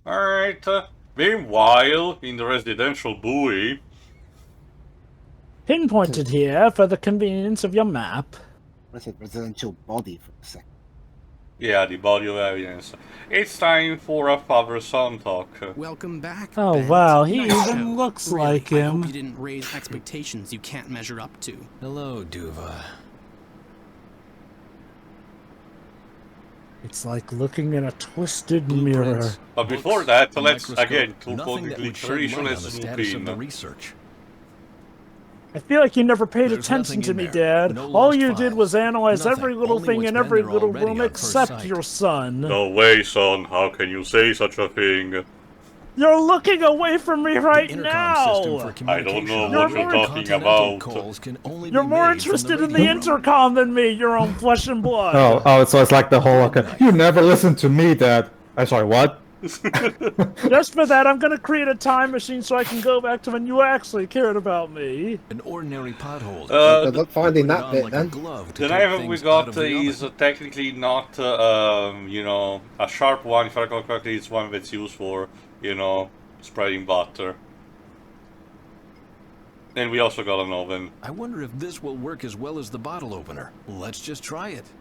Alright, meanwhile, in the residential buoy... Pinpointed here for the convenience of your map. I said residential body for a second. Yeah, the body of evidence. It's time for a father-son talk. Welcome back, Oh Bent. wow, he Nice even show. looks Really, like I hope him. you didn't raise expectations you can't measure up to. Hello, Duva. It's like looking in a twisted mirror. But before that, let's Microscope, again nothing that would shed light on the status of the research. I feel like you never paid There's attention nothing to in me, there. Dad. No All lost you did was files. analyze Nothing. every little Only thing what's in been every there little already room on first except sight. your son. No way, son. How can you say such a thing? You're looking away from me right The intercom system now! for I don't know communication what with you're talking continental about. calls can only You're be more made from interested in the radio room. intercom than me, your own flesh and blood. Oh, so it's like the whole, okay, you never listen to me, Dad. I'm sorry, what? Just for that, I'm gonna create a time machine so I can go back to when you actually cared about me. An ordinary pothole. Good luck finding Put it that on bit like then. a glove to The take knife we things out got of the is oven. technically not, you know, a sharp one. If I recall correctly, it's one that's used for, you know, spreading butter. And we also got an oven. I wonder if this will work as well as the bottle opener. Let's just try it.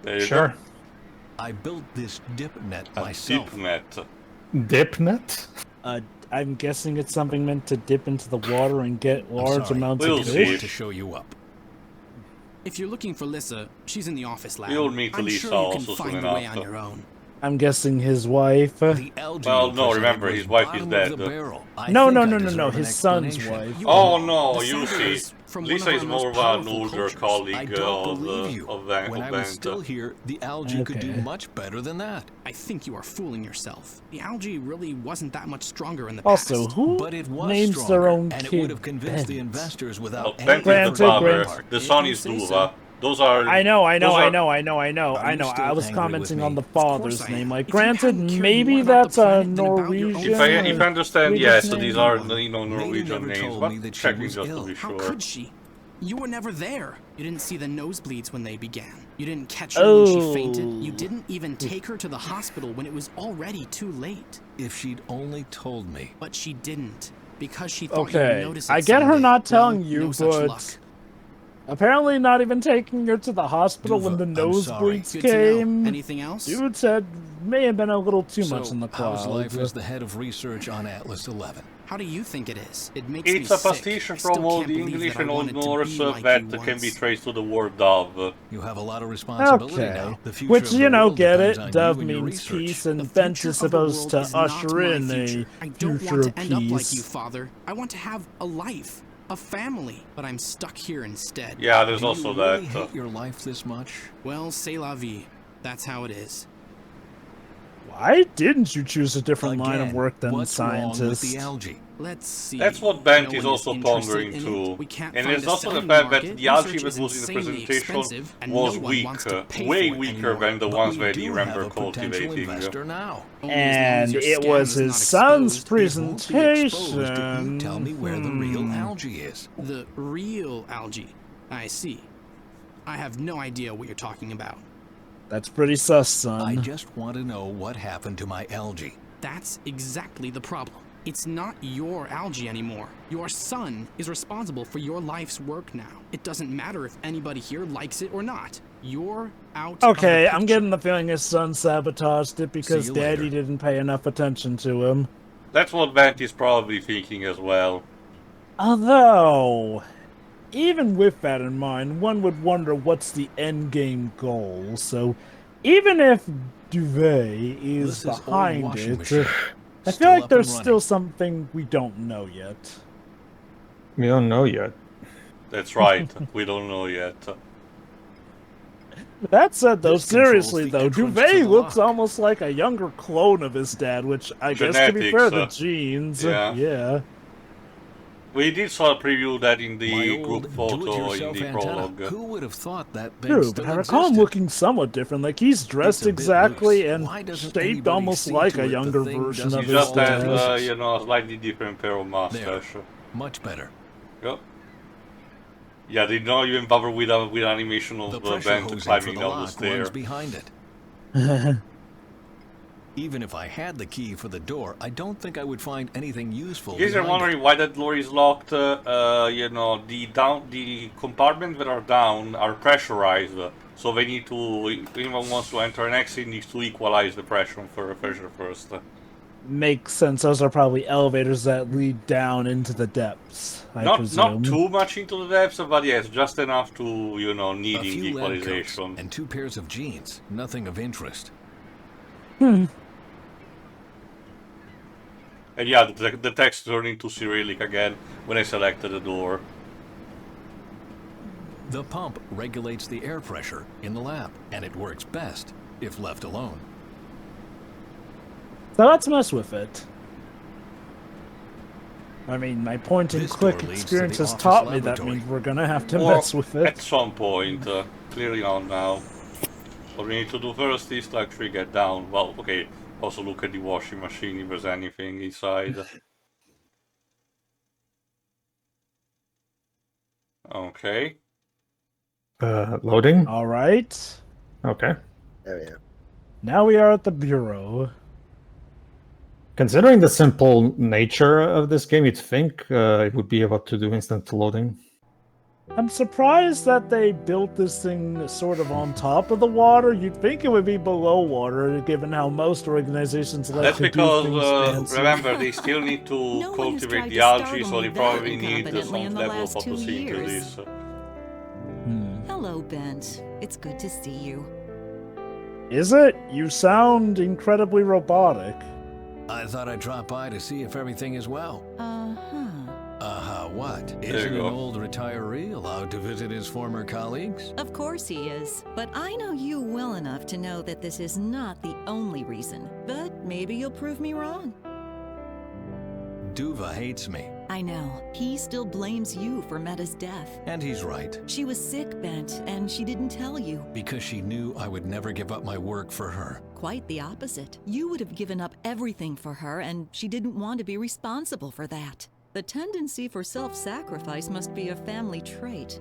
There you Sure. go. I built this dip net A myself. deep net. Dipnet? I'm guessing it's something meant to dip into the water and get I'm large sorry, amounts We'll of see. I want fish. to show you up. If you're looking for Lissa, she's in the office lab. You'll meet I'm Lisa sure you also can soon find the way enough. on your own. I'm guessing his wife. The algae Well, you no, presented remember, was his wife is bottom dead. of the barrel. I No, think no, I no, no, deserve no, an his son's explanation. wife. You Oh are. no, The you sample see. is from one Lisa of is our more most of an powerful older cultures. I colleague don't believe you. of When I was still Bent. here, the algae could do Okay. much better than that. I think you are fooling yourself. The algae really wasn't that much stronger in the Also, past. who But it was names stronger, their own and it kid would have convinced the Bent? investors Well, without Bent any is the Granted, father. granted. The son If is you say Duva. so. Those are... I know, I know, those I are- know, I know, I know, Are I you know. still I was angry with commenting me? on the Of course father's I am. name. Like, If you granted, hadn't cared maybe more about that's the a planet than about your own Norwegian. If I or understand, Swedish yes, name. these are, you know, Norwegian never names, told but me that she checking was just ill. to be How sure. could she? You were never there. You didn't see the nosebleeds when they began. You didn't catch her when she fainted. You didn't even take her to the hospital when it was already too late. If she'd only told me. But she didn't, because she thought Okay, you'd notice it I get her someday. not telling Well, you, no such but luck. apparently not even taking her to the hospital when the Duva, I'm sorry. nosebleeds Good to know. came. Anything else? Dude said may have been a little too much So, in the how's life as clouds. the head of research on Atlas 11? How do you think it is? It makes It's me a sick. pastiche I still from Old can't believe English that I and Old wanted to Norse be like that you can be once. traced to the word dove. You have a lot of responsibility now. The future Which, of the you know, world get depends it. on Dove you and your means research. peace, The and Bent future is of the supposed world to is not usher my in future. a I don't future want of to end up like you, peace. Father. I want to have a life, a family, but I'm stuck here instead. Yeah, there's Do also you really that. hate your life this much? Well, c'est la vie. That's how it is. Why didn't you choose a different line of Again, work than what's wrong with scientist? the algae? Let's see. That's what Bent No is one also interested pondering in it. too. We can't And find it's a also the selling fact that market. the algae Research that is was in the insanely presentation expensive, and was no one weak, wants to pay way for it weaker anymore. than the But ones we that do you have remember a potential cultivating. investor now. Only as long as And your it scam was is his not son's exposed. It won't be exposed if you presentation. tell me where the real algae is. The real algae. I see. I have no idea what you're talking about. That's pretty sus, I son. just want to know what happened to my algae. That's exactly the problem. It's not your algae anymore. Your son is responsible for your life's work now. It doesn't matter if anybody here likes it or not. You're out Okay, of the I'm picture. getting the feeling his son sabotaged it because you Daddy later. didn't pay enough attention to him. That's what Bent is probably thinking as well. Although, even with that in mind, one would wonder what's the endgame goal. So, even if Duvet is This is old behind washing it, machine. I Still feel like up there's and still running. something we don't know yet. We don't know yet. That's right, we don't know yet. That said, though, This controls seriously, the though, entrance to Duvet the looks lock. almost like a younger clone of his dad, which I guess, to be fair, the Genetics, genes. yeah. Yeah. We did saw a preview that in the My group old photo in do-it-yourself the antenna. prologue. Who would have thought that thing True, still but I recall him existed? looking somewhat different. Like, he's dressed It's a bit exactly loose. and Why doesn't shaped anybody almost see like to a it the younger thing version doesn't of He his just has, dad. you know, a slightly different pair of mustache. Much better. Yep. Yeah, they don't even bother with animation of The pressure Bent hosing for climbing the down the lock stair. runs behind it. Even if I had the key for the door, I don't think I would find anything useful. You guys are behind wondering it. why that door is locked. The compartments that are down are pressurized, so they need to. If anyone wants to enter an exit, needs to equalize the pressure first. Makes sense. Those are probably elevators that lead down into the depths, I Not presume. too much into the depths, but yes, just enough to A needing few lab coats equalization. and 2 pairs of jeans. Nothing of interest. And yeah, the text turned into Cyrillic again when I selected the door. The pump regulates the air pressure in the lab, and it works best if left alone. So let's mess with it. I mean, my point-and-click This door leads to experience the has office taught me that laboratory. means we're gonna have to Or mess with at it. some point, clearly not now. What we need to do first is to actually get down. Well, okay, also look at the washing machine if there's anything inside. Okay. Loading. All right. Okay. There we go. Now we are at the bureau. Considering the simple nature of this game, you'd think it would be able to do instant loading. I'm surprised that they built this thing sort of on top of the water. You'd think it would be below water, given how most organizations like That's to do because, things fancy. remember, they still need to No one has cultivate tried the to algae, startle so me they that probably need incompetently in some the level of last 2 photosynthesis. years. Hello, Bent. It's good to see you. Is it? You sound incredibly robotic. I thought I'd drop by to see if everything is well. What? There Isn't you an go. old retiree allowed to visit his former colleagues? Of course he is. But I know you well enough to know that this is not the only reason. But maybe you'll prove me wrong. Duva hates me. I know. He still blames you for Meta's death. And he's right. She was sick, Bent, and she didn't tell you. Because she knew I would never give up my work for her. Quite the opposite. You would have given up everything for her, and she didn't want to be responsible for that. The tendency for self-sacrifice must be a family trait.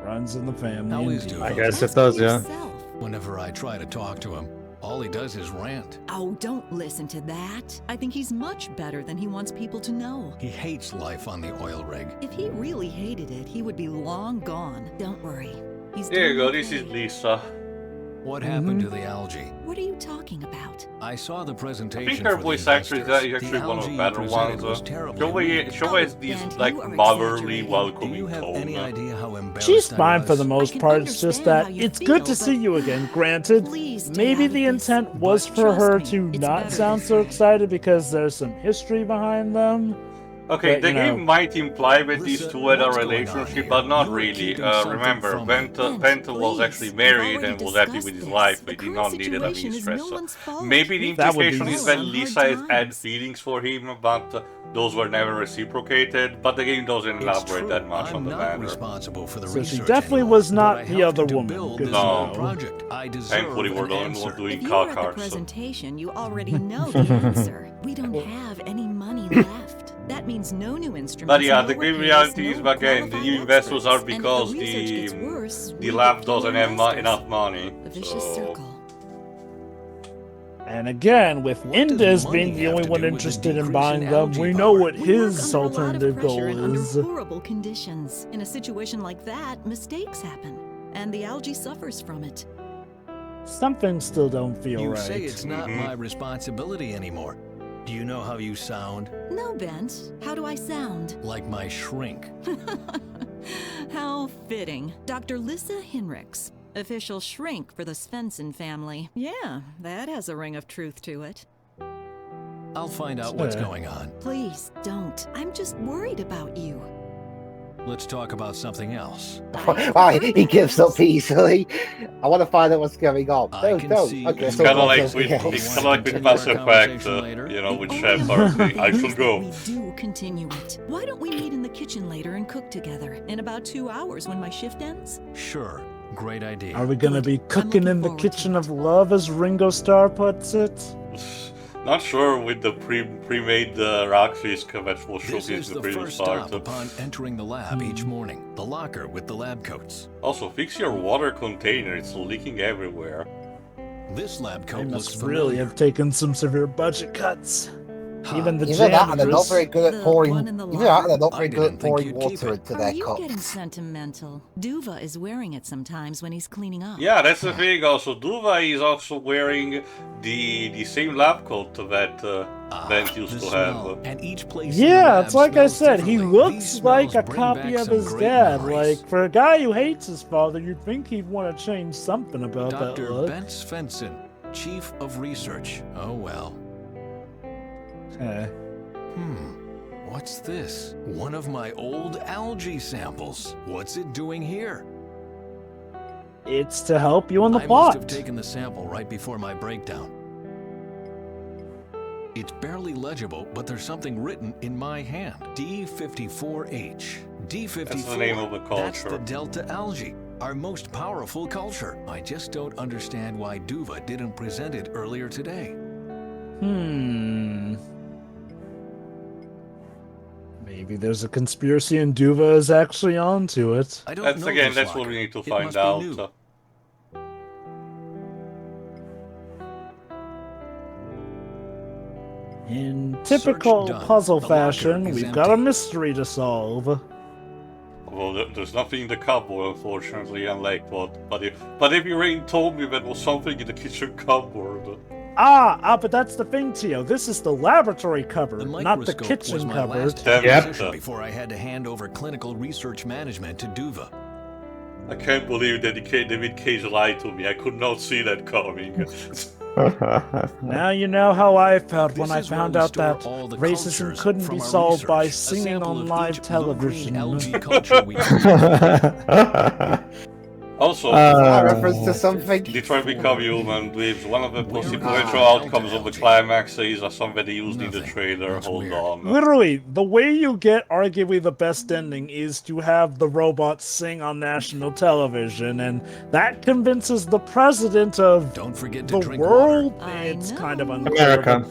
Runs in the family. Always indeed. do. I guess Ask it does, yeah. yourself. Whenever I try to talk to him, all he does is rant. Oh, don't listen to that. I think he's much better than he wants people to know. He hates life on the oil rig. If he really hated it, he would be long gone. Don't worry. He's There you doing go, this is okay. Lisa. What happened to the algae? What are you talking about? I saw the I presentation. think her for voice the actor is investors. actually The one of the algae better presented ones. was terribly Show Oh, has this Ben, like you are motherly, exaggerating. Do welcoming you have tone. any idea how embarrassed She's I fine was? for the most can part. It's just understand that how you it's good to feel, see but you again. Granted, please stay maybe out the of this. intent was But for trust her me, to it's not better sound this so way. excited because there's some history behind them. Okay, But, the you game know- might imply that these Listen, two had a what's going on relationship, here? but not You were really. keeping something Remember, from me. Penta was Please, actually we've married already and was happy discussed with his this. life. The He did current not need any situation is stress. no one's fault. Maybe the That would be implication is nice. that Some hard Lisa has had times. feelings for him, but those were never reciprocated. But the game doesn't It's elaborate true. that much I'm on the not matter. responsible for the So she research definitely anymore, was not but I the helped other to woman. build Good this to No. know. project. I deserve Thankfully, we're an the only answer. ones doing If you car were at the cars. presentation, you already know the answer. We don't have any money left. That means no new instruments. But yeah, no the grim repairs, reality is, no again, the qualified new investors are experts. And if because the research gets worse, the we lab get fewer doesn't have investors. enough money. A vicious So circle. And again, with What does Indus money being the have only to one do with the interested in decrease buying in them, algae we know power? what We work his under a lot of alternative pressure goal and under is. horrible conditions. In a situation like that, mistakes happen, and the algae suffers from it. Some things still don't feel You right. say it's not Mhm. my responsibility anymore. Do you know how you sound? No, Bent. How do I sound? Like my shrink. How fitting. Dr. Lissa Hinrichs, official shrink for the Svensson family. Yeah, that has a ring of truth to it. I'll find out what's Sure. going on. Please don't. I'm just worried about you. Let's talk about something else. Why he gives up easily? I want to find out what's going on. I No, can don't. see Okay, it's so Kind of about like something with, else. it's kind of like with Continue our Mass Effect, conversation later. with The Shepard only saying, I thing shall is go. that we do continue it. Why don't we meet in the kitchen later and cook together in about 2 hours when my shift ends? Sure, great idea. Are we gonna be I'm cooking looking in the forward to kitchen it. of love, as Ringo Starr puts it? Not sure with the pre-made rockfish vegetable soup This is is the the previous first part. stop upon entering the lab each morning. The locker with the lab coats. Also, fix your water container, it's leaking everywhere. This lab They coat looks must really familiar. have taken some severe budget cuts. Even the Either that, and they're not janitors. very good at The pouring. one in the Either that, and they're not I very good didn't at think pouring you'd keep water it. into Are their you getting cups. sentimental? Duva is wearing it sometimes when he's cleaning up. Yeah, that's the thing. Also, Duva is also wearing the same lab coat that Bent used The to smell, have. and each place in the Yeah, lab it's like I smells said, he differently. looks These like smells a bring copy back of some his great dad. memories. Like, for a guy who hates his father, you'd think he'd want to change something about that Dr. look. Bent Svensson, Chief of Research. Oh well. Eh. What's this? One of my old algae samples. What's it doing here? It's to help you in the I plot. must have taken the sample right before my breakdown. It's barely legible, but there's something written in my hand. D54H. D54. That's the name of the That's the culture. delta algae, our most powerful culture. I just don't understand why Duva didn't present it earlier today. Maybe there's a conspiracy and Duva is actually onto it. I don't That's know again, this that's what locker. we need to It find must be out. new. In typical done. puzzle The locker fashion, is we've got a empty. mystery to solve. Well, there's nothing in the cupboard, unfortunately, unlike what. But if you already told me there was something in the kitchen cupboard. But that's the thing, Tio. This is the laboratory The cupboard, not the microscope was kitchen my cupboard. last Damn Yep. acquisition before I had to hand over clinical research management to Duva. I can't believe that David Cage lied to me. I could not see that coming. Now you know how I felt when This I is where found we out store that all the racism cultures couldn't from be our solved by research. A singing sample on of live each blue-green television. algae culture we Also, A reference to something. Detroit Become Human with one of the Where possible is potential the outcomes of the algae? climax is something they used in the Nothing. trailer. That's Hold weird. on. Literally, the way you get arguably the best ending is to have the robots sing on national television, and that convinces the president of Don't forget to the drink world. water. I It's kind of know. unclear. America.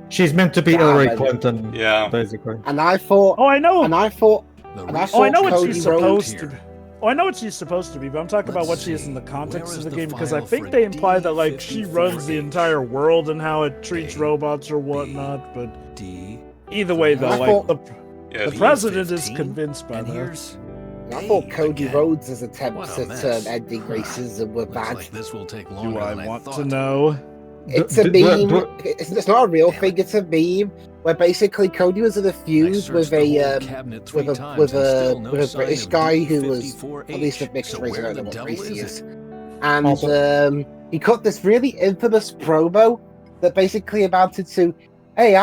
She's meant to be Damn Hillary it. Clinton, Yeah. basically. And I thought, Oh, I know. and I thought, The and I Oh, I thought know what Cody she's Rhodes supposed to here. be. Oh, I know what she's supposed to be, but I'm talking about Let's what she is in see. the context Where of is the the game, because I file think for they imply that, like, she runs the D54H? entire world and how it treats A, robots or whatnot, but D. either way, though, I like, thought- the Yes. president is 15? convinced by And that. here's I thought A Cody again. Rhodes' What attempts a at mess. ending racism were Looks bad. like this will take Do longer I than I want thought. to know? It's a Do- meme. do- It's not a real Damn thing. it. It's a meme where basically Cody was in a I feud searched with the whole a cabinet three with a times with and a still no with a sign British of guy who was D54H. at least of mixed So race. I where don't know the what devil race he is is. it? And Also- he cut this really infamous promo that basically amounted to, "Hey,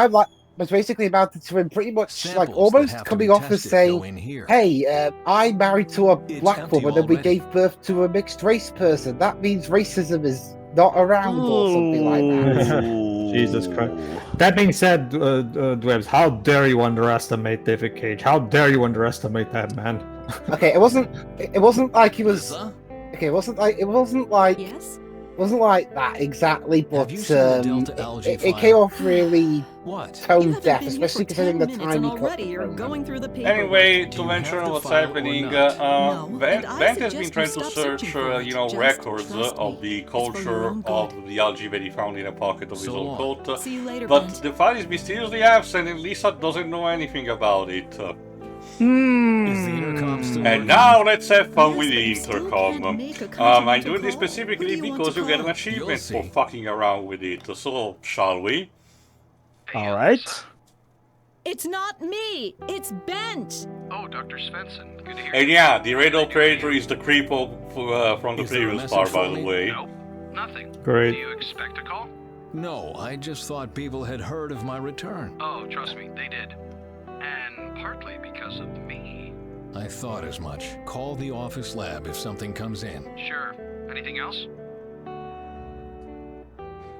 was basically amounted to him pretty much Samples like that almost have to coming be off as tested saying, go in here. "Hey, I'm married to a It's black empty woman and we already. gave birth to a mixed race person. That means racism is not around or something like that." Jesus Christ. That being said, Dwebs, how dare you underestimate David Cage? How dare you underestimate that man? Okay, it wasn't like he was. Lisa? Okay, it wasn't like Yes? that exactly, but Have you seen the Delta algae it file? came off really What? You tone haven't deaf, been here especially for considering 10 the minutes time and he cut already the you're promo. going through the paperwork. Anyway, Do to you mention have the what's file or happening, not? No, Bent and I has been suggest trying you to stop search, searching for it. Just records trust of me. the It's for your culture own of good. the algae that he found in a pocket of his So old long. coat. See you later, But Bent. the file is mysteriously absent and Lisa doesn't know anything about it. Is the intercom still And working? now let's have fun Yes, with but the you still intercom. can't make a I'm continental doing this call? Who do specifically you want because to you get an call? achievement for You'll see. fucking around with it. So, shall we? All right. It's not me! It's Bent! Oh, Dr. Svensson. Good to hear And you. yeah, the red operator is the creepo from the Is there a previous message part, for by the me? way. Nope, nothing. Great. Do you expect a call? No, I just thought people had heard of my return. Oh, trust me, they did. And partly because of me. I thought as much. Call the office lab if something comes in. Sure. Anything else?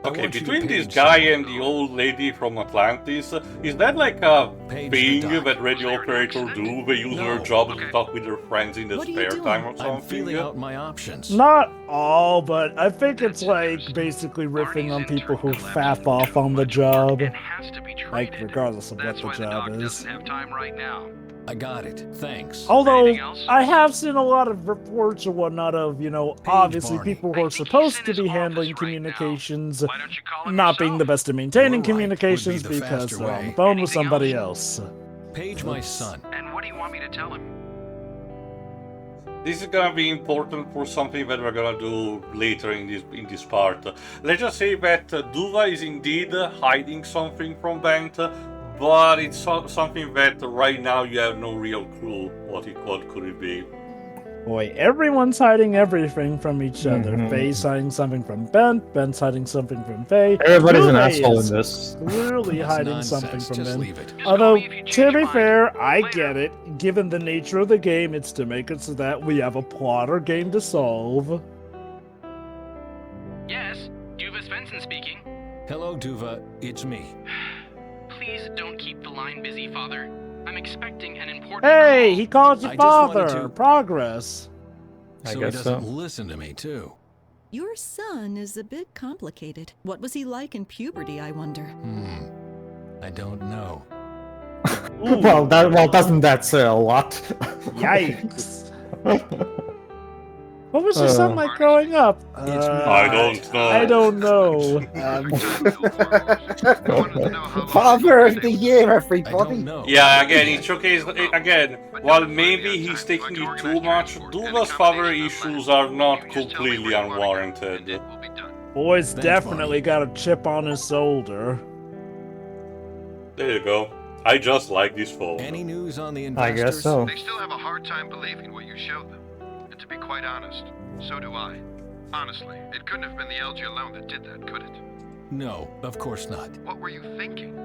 I Okay, want you to between this page guy someone, and the though. old lady from Atlantis, is that like a Page the thing doc. that radio Was there an operators do? accident? They use their No. jobs to Okay. talk with their friends in their What are you spare doing? time or I'm something? feeling out my options. Not all, but I think it's That's like interesting. basically riffing on Barney's people who intern collapsed faff off on the too much work job. and has to be Like, traded. regardless of what That's the why the job doc is. doesn't have time right now. I got it. Thanks. Although Anything else? I have seen a lot of reports or whatnot of, obviously Barney. people who I are think he's supposed in to his be office handling right communications now. Why don't you call him not being the yourself? best at maintaining You're right, would be communications the because faster they're on the way. phone with Anything somebody else. Page my son. And what do you want me to tell him? This is gonna be important for something that we're gonna do later in this part. Let's just say that Duva is indeed hiding something from Bent, but it's something that right now you have no real clue what could it be. Boy, everyone's hiding everything from each other. Mhm. Faye's hiding something from Bent, Bent's hiding something from Faye. Everybody's an Duve asshole is in this. clearly That's hiding nonsense. something from Just Ben. leave it. Just call Although, me if you change to your be mind. fair, I Later. get it. Given the nature of the game, it's to make it so that we have a plot or game to solve. Yes, Duva Svensson speaking. Hello, Duva. It's me. Please don't keep the line busy, Father. I'm expecting an important Hey, call. he called you I just wanted father. to- Progress. I So he guess doesn't so. listen to me, too. Your son is a bit complicated. What was he like in puberty, I wonder? I don't know. Ooh, Well, doesn't that say a lot? yikes. What was your son like Barney. growing up? It's me. I don't know. I don't know. Father of the year, I everybody. don't know. Yeah, again, it's okay. Again, while maybe he's taking it too much, Duva's father issues are not completely unwarranted. Boy's Thanks, definitely got a chip on his shoulder. There you go. I just like this phone. Any news on the I investors? guess so. They still have a hard time believing what you showed them. And to be quite honest, so do I. Honestly, it couldn't have been the algae alone that did that, could it? No, of course not. What were you thinking?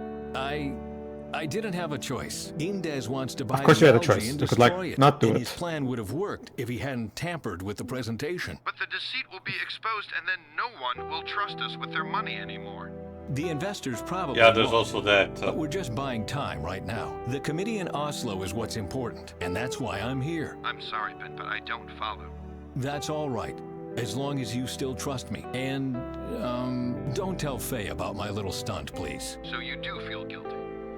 I didn't have a choice. Indes wants to buy course the you had a algae choice. and You could, like, destroy it. not do and it. his plan would have worked if he hadn't tampered with the presentation. But the deceit will be exposed and then no one will trust us with their money anymore. The investors probably Yeah, there's won't. also that. But we're just buying time right now. The committee in Oslo is what's important, and that's why I'm here. I'm sorry, Ben, but I don't follow. That's all right, as long as you still trust me. And, don't tell Faye about my little stunt, please. So you do feel guilty.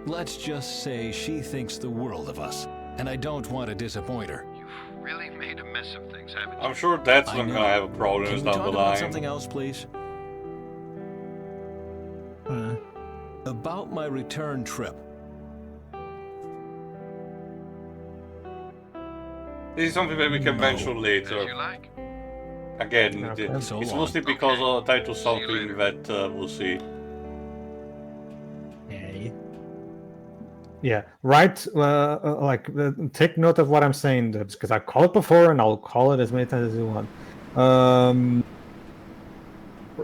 Let's just say she thinks the world of us, and I don't want to disappoint her. You've really made a mess of things, haven't you? I'm sure that's I not know. gonna have Can problems we down talk the about line. something else, please? Huh. About my return trip. This is something that we can No. mention As you later. like. Again, Okay. it's So mostly long. because tied to See you something later. that we'll see. Hey. Yeah, right. Take note of what I'm saying, because I called it before, and I'll call it as many times as you want.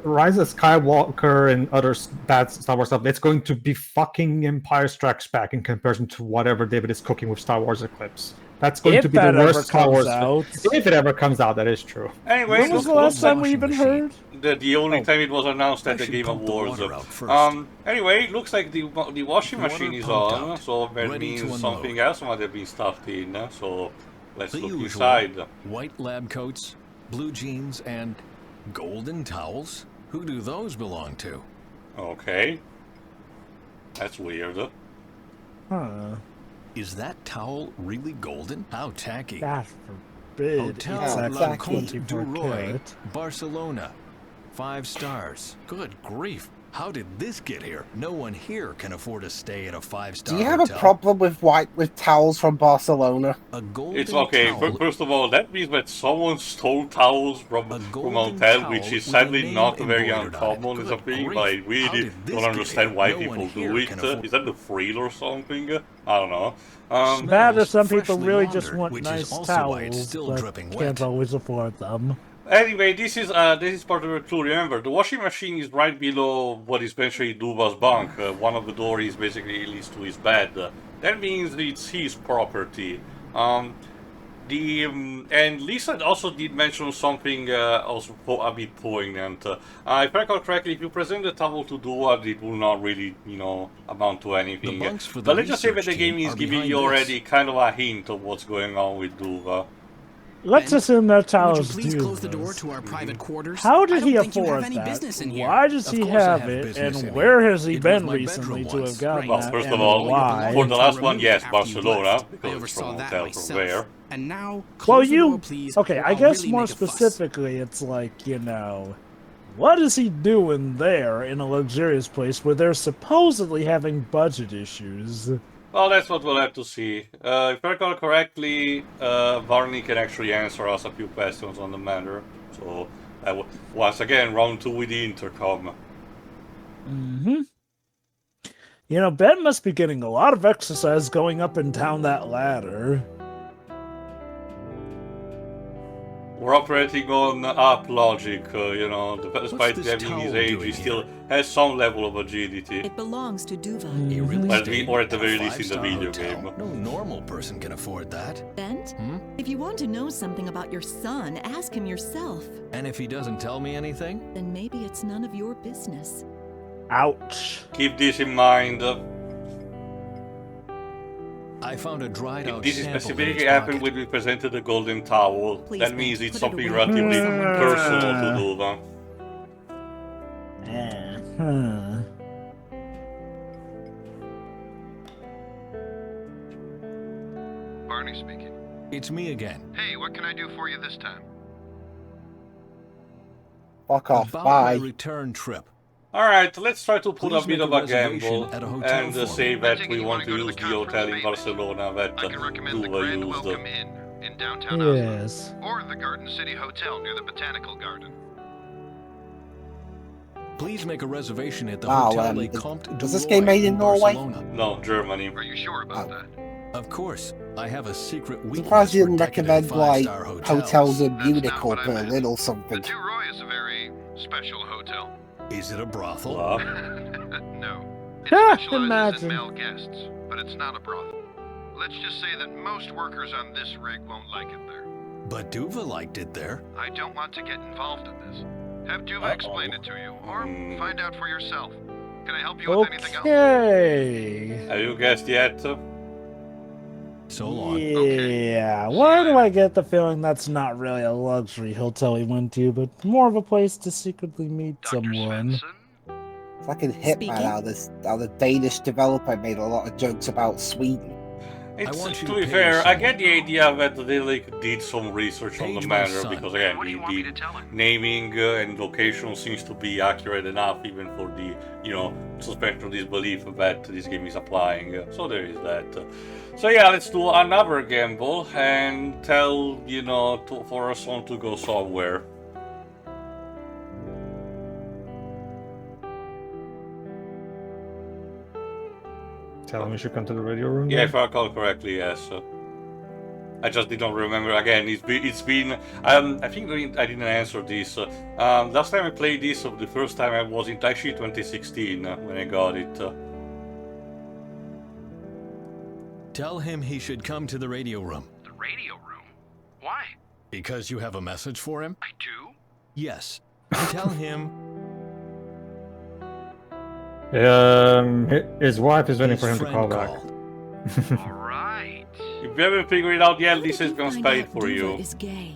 Rise of Skywalker and other bad Star Wars stuff. It's going to be fucking Empire Strikes Back in comparison to whatever David is cooking with Star Wars Eclipse. That's going If to be the that ever worst Star comes Wars. out. If it ever comes out, that is true. Anyway, When was the look, last time we washing even machine. heard? the only Oh. time it was announced I at the should Game pump the Awards. water out first. Anyway, looks like the washing Water machine is pumped on, out, so that ready to means unload. something else might have been stuffed in. So let's The look usual. inside. White lab coats, blue jeans, and golden towels? Who do those belong to? Okay, that's weird. Huh. Is that towel really golden? How tacky. God forbid. Hotel It's Yeah, actually La exactly. Côte 24 d'Oroy, karat. Barcelona. 5 stars. Good grief. How did this get here? No one here can afford to stay at a 5-star Do you have hotel. a problem with towels from Barcelona? A golden It's okay. towel. First of all, that means that someone stole towels from A a golden hotel, which towel is with sadly a name not very embroidered on it. uncommon. Is a Good thing, grief. but I How really did this don't get understand here? why No one people here do it. can afford- Is that the frill or something? I don't know. That or Smells some people freshly really just laundered, want which nice is also why it's towels, still but dripping can't wet. always afford them. Anyway, this is part of the clue. Remember, the washing machine is right below what is basically Duva's bunk. One of the doors basically leads to his bed. That means it's his property. And Lisa also did mention something also a bit poignant. If I recall correctly, if you present the towel to Duva, it will not really, amount to anything. The bunks for the But let's just say that research the game team is are giving behind you this. already kind of a hint of what's going on with Duva. let's Ben, assume that's how would you it's please due. close the door to our private quarters? How I did don't he think you have afford any that? business in here. Why does Of he course I have have it? business And in where here. has he It was been my recently bedroom to have once. gotten Well, that? first and of all, why? for the last one, Removed yes, after you Barcelona, left. I because it's oversaw from that hotel from myself. there. And now, Well, close the door, you please. okay? or I I'll guess really more make a fuss. specifically, it's like, you know, what is he doing there in a luxurious place where they're supposedly having budget issues? Well, that's what we'll have to see. If I recall correctly, Varney can actually answer us a few questions on the matter. So, once again, round 2 with the intercom. Mm-hmm. You know, Ben must be getting a lot of exercise going up and down that ladder. We're operating on up logic, you know, despite this having his towel age, doing he still here? has some level of agility. It belongs to Duva. You really Well, stayed or at the a very least in the 5-star video hotel? game. No normal person can afford that. Bent? Hmm? If you want to know something about your son, ask him yourself. And if he doesn't tell me anything? Then maybe it's none of your business. Ouch. Keep this in mind. I found a dried If out this is sample in specifically its happened pocket. when we presented the golden towel, Please, that Ben, means it's put it something away. relatively Someone gets personal to Duva. Huh. Barney speaking. It's me again. Hey, what can I do for you this time? Fuck off. About Bye. my return trip. Alright, let's try to put Please a bit make of a a reservation gamble at a hotel and for me. say I that take it we you want wanna to go to use the the hotel conference in maybe? Barcelona that I can recommend the Duva Grand used. Welcome Inn in downtown Oslo, Yes. or the Garden City Hotel near the Botanical Garden. Please make a reservation at the Wow, Hotel Les is- Comtes du was this Roy game made in Norway? Barcelona. No, Germany. Are you sure about Oh. that? Of course, I have a secret weakness Surprised you for didn't decadent recommend like five-star hotels in That's Munich not or what I meant. Berlin or The something. Du Roy is a very special hotel. Is it a brothel? Blah. No. It Ah, specializes in imagine. male guests, but it's not a brothel. Let's just say that most workers on this rig won't like it there. But Duva liked it there. I don't want to get involved in this. Have Duva explain it to you, or find out for yourself. Can I help you with anything else? Okay. Have you guessed yet? So long. Yeah. Why do I get the feeling that's not really a luxury hotel we went to, but more of a place to secretly meet Dr. someone? Svensson? Fucking Speaking. Hitman, how the Danish developer made a lot of jokes about Sweden. It's, want you to to be pay fair, I someone. get the idea that they like did some research on the Page my matter son. because again, What do you want me to the tell him? naming and location seems to be accurate enough even for the, you know, suspension of disbelief that this game is applying. So there is that. So yeah, let's do another gamble and tell, you know, for our son to go somewhere. Tell him we should come to the radio room. Yeah, if I recall correctly, yes. I just did not remember. Again, it's been. I think I didn't answer this. Last time I played this, the first time I was in actually 2016 when I got it. Tell him he should come to the radio room. The radio room? Why? Because you have a message for him? I do? Yes. Tell him His wife is waiting his for him to friend call back. called. All right. If you haven't figured it out yet, How this did is you gonna find spell it out for Duva you. is gay?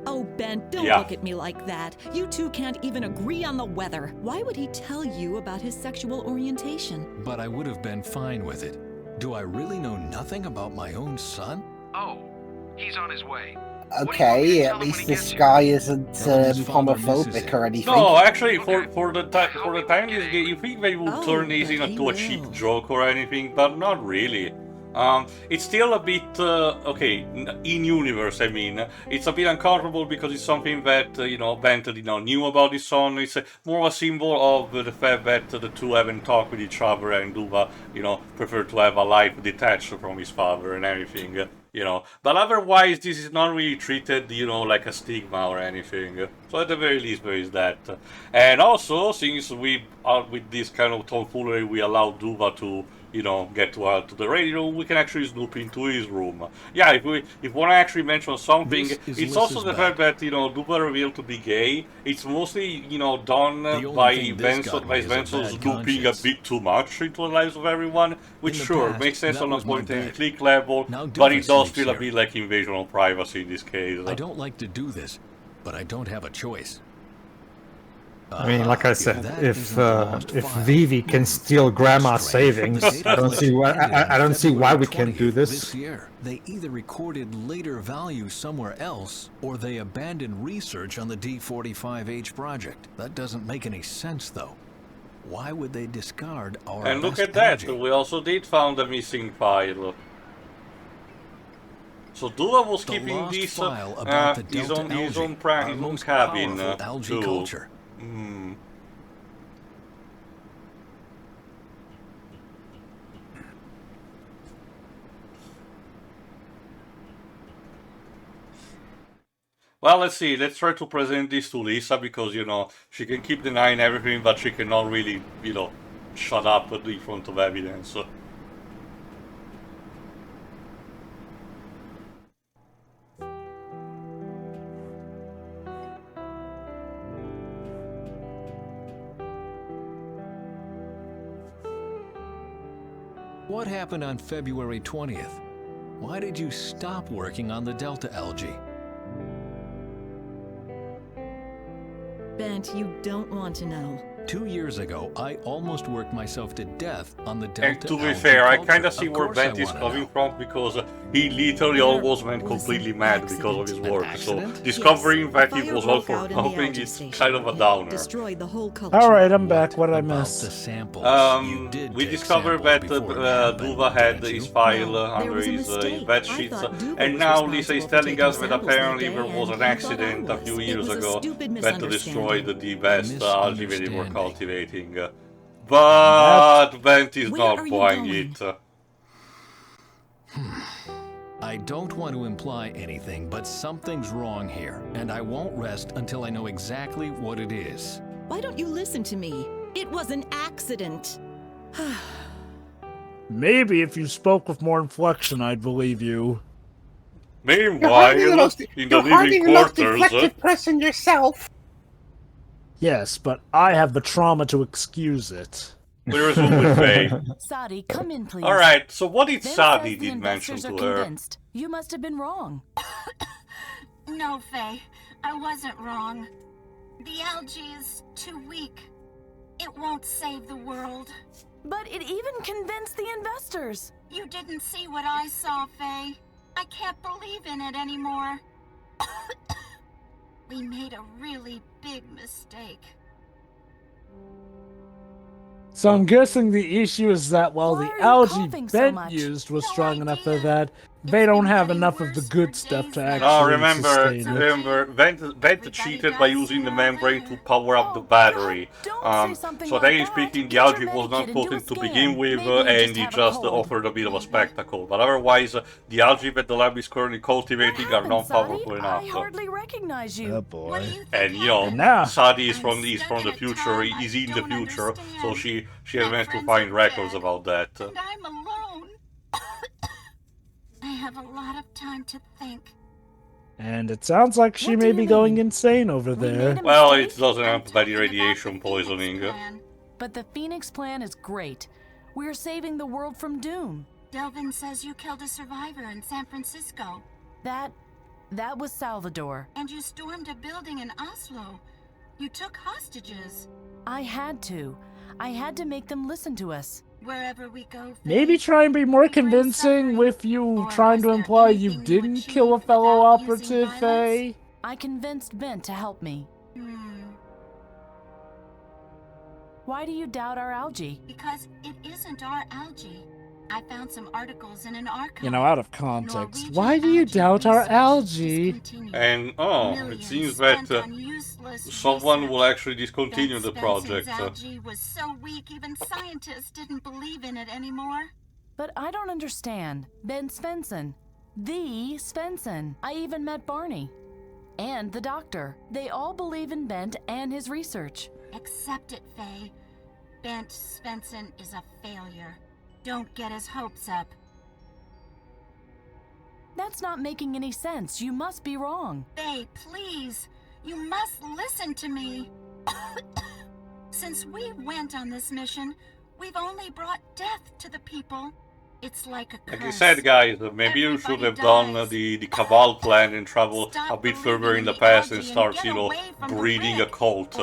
Oh, Ben, don't Yeah. look at me like that. You two can't even agree on the weather. Why would he tell you about his sexual orientation? But I would have been fine with it. Do I really know nothing about my own son? Oh, he's on his way. Okay, at least this guy isn't Tell him his father misses homophobic him. or anything. No, actually, for the time this game, you think they would Oh, turn this but he into a cheap will. joke or anything, but not really. It's still a bit okay in universe. I mean, it's a bit uncomfortable because it's something that you know Bent did not knew about his son. It's more of a symbol of the fact that the two haven't talked with each other, and Duva, you know, prefer to have a life detached from his father and everything. You know, but otherwise this is not really treated, you know, like a stigma or anything. So at the very least there is that. And also, since we are with this kind of tomfoolery, we allow Duva to you know, get to the radio, we can actually snoop into his room. Yeah, if we want to actually mention something, This is it's also Lys's the fact that, you know, Duva revealed to be gay. It's mostly, you know, done only by thing this got me is a Benson bad snooping a conscience. bit too much into the lives of everyone, which In the sure, past, makes sense that on a was my point and bet. click level, Now but it Duva does sleeps feel a here. bit like invasion of privacy in this case. I don't like to do this, but I don't have a choice. I mean, like I said, that if isn't the lost file. Vivi can steal Grandma's Strange. savings, The data I don't see collection why. ended I on don't see why we February can't do 20th this. year. They either recorded later value somewhere else, or they abandoned research on the D45H project. That doesn't make any sense, though. Why would they discard our And look best at that, algae? we also did found a missing file. So Duva was The keeping lost this file about the his Delta own algae, our his own most cabin powerful algae too. culture. Hmm. Well, let's see. Let's try to present this to Lisa because, you know, she can keep denying everything, but she cannot really, you know, shut up in front of evidence. What happened on February 20th? Why did you stop working on the Delta algae? Bent, you don't want to know. 2 years ago, I almost worked myself to death on the Delta And to be algae fair, I culture. kind of see Of where course I Bent is wanna coming know. from because he literally almost went completely mad because of his work. So accident? discovering Yes, that a it fire was all broke for out in the nothing algae is station. kind of a downer. Destroyed the whole culture. All right, I'm back. What did I About miss? the samples? You did We take discovered samples that before it happened, Duva had didn't his you? file No, there under was a his mistake. vet I sheets, thought Duva and was now Lisa is responsible for telling taking us that samples apparently that there day, was and an he thought I accident a was. few It years was a ago stupid that destroyed the best algae they were misunderstanding. cultivating. But Bent is Where not are you buying going? it. I don't want to imply anything, but something's wrong here, and I won't rest until I know exactly what it is. Why don't you listen to me? It was an accident. Maybe if you spoke with more inflection, I'd believe you. Meanwhile, in the You're hardly living the most quarters, deflective person yourself. Yes, but I have the trauma to excuse it. we resume with Faye. Sadi, come in, please. Alright, so what did Ben Sadi says the did mention investors to are her? convinced. You must have been wrong. No, Faye. I wasn't wrong. The algae is too weak. It won't save the world. But it even convinced the investors. You didn't see what I saw, Faye. I can't believe in it anymore. We made a really big mistake. So I'm guessing the issue is that while Why the are you algae coughing so Bent much? used was No strong enough for idea. that, they It's don't been have getting enough of the worse good for stuff days to now. actually Oh, sustain it. remember, Bent cheated by using the membrane to power up the battery. Don't say something So like technically that. speaking, the Get algae your was not medikit and do a potent to scan. begin with, Maybe you and just it have a just cold. offered a bit of a spectacle. But otherwise, the algae that the lab is currently cultivating are not powerful enough. I hardly recognize you. Oh What boy. do you think And you know, happened? Now- Sadi is I'm from stuck the in a future. time Is I in the don't future, so understand. she has My managed to friends find are records dead, about that. And I'm alone. I have a lot of time to think. And it sounds like she What do may you be going mean? insane over We there. made a Well, it mistake? doesn't I'm have by the talking about radiation the Phoenix poisoning. plan. But the Phoenix plan is great. We're saving the world from doom. Delvin says you killed a survivor in San Francisco. That was Salvador. And you stormed a building in Oslo. You took hostages. I had to. I had to make them listen to us. Wherever we go, Maybe Faye, try and be more we bring convincing suffering. with you Or trying was to there imply you anything you didn't achieved kill a fellow without using operative, violence? Faye. I convinced Ben to help me. Why do you doubt our algae? Because it isn't our algae. I found some articles in an archive. You know, out of context, Norwegian why do you algae doubt our research algae? discontinued. And it Millions seems that spent on useless someone will research. actually discontinue Ben the Spencer's project. algae was so weak even scientists didn't believe in it anymore. But I don't understand. Ben Svensson. The Svensson. I even met Barney. And the doctor. They all believe in Bent and his research. Accept it, Faye. Bent Svensson is a failure. Don't get his hopes up. That's not making any sense. You must be wrong. Faye, please. You must listen to me. Since we went on this mission, we've only brought death to the people. It's like a curse. Like I said, guys, maybe you should have done the Cabal plan and travel a bit further in the past and start, you know, breeding a cult.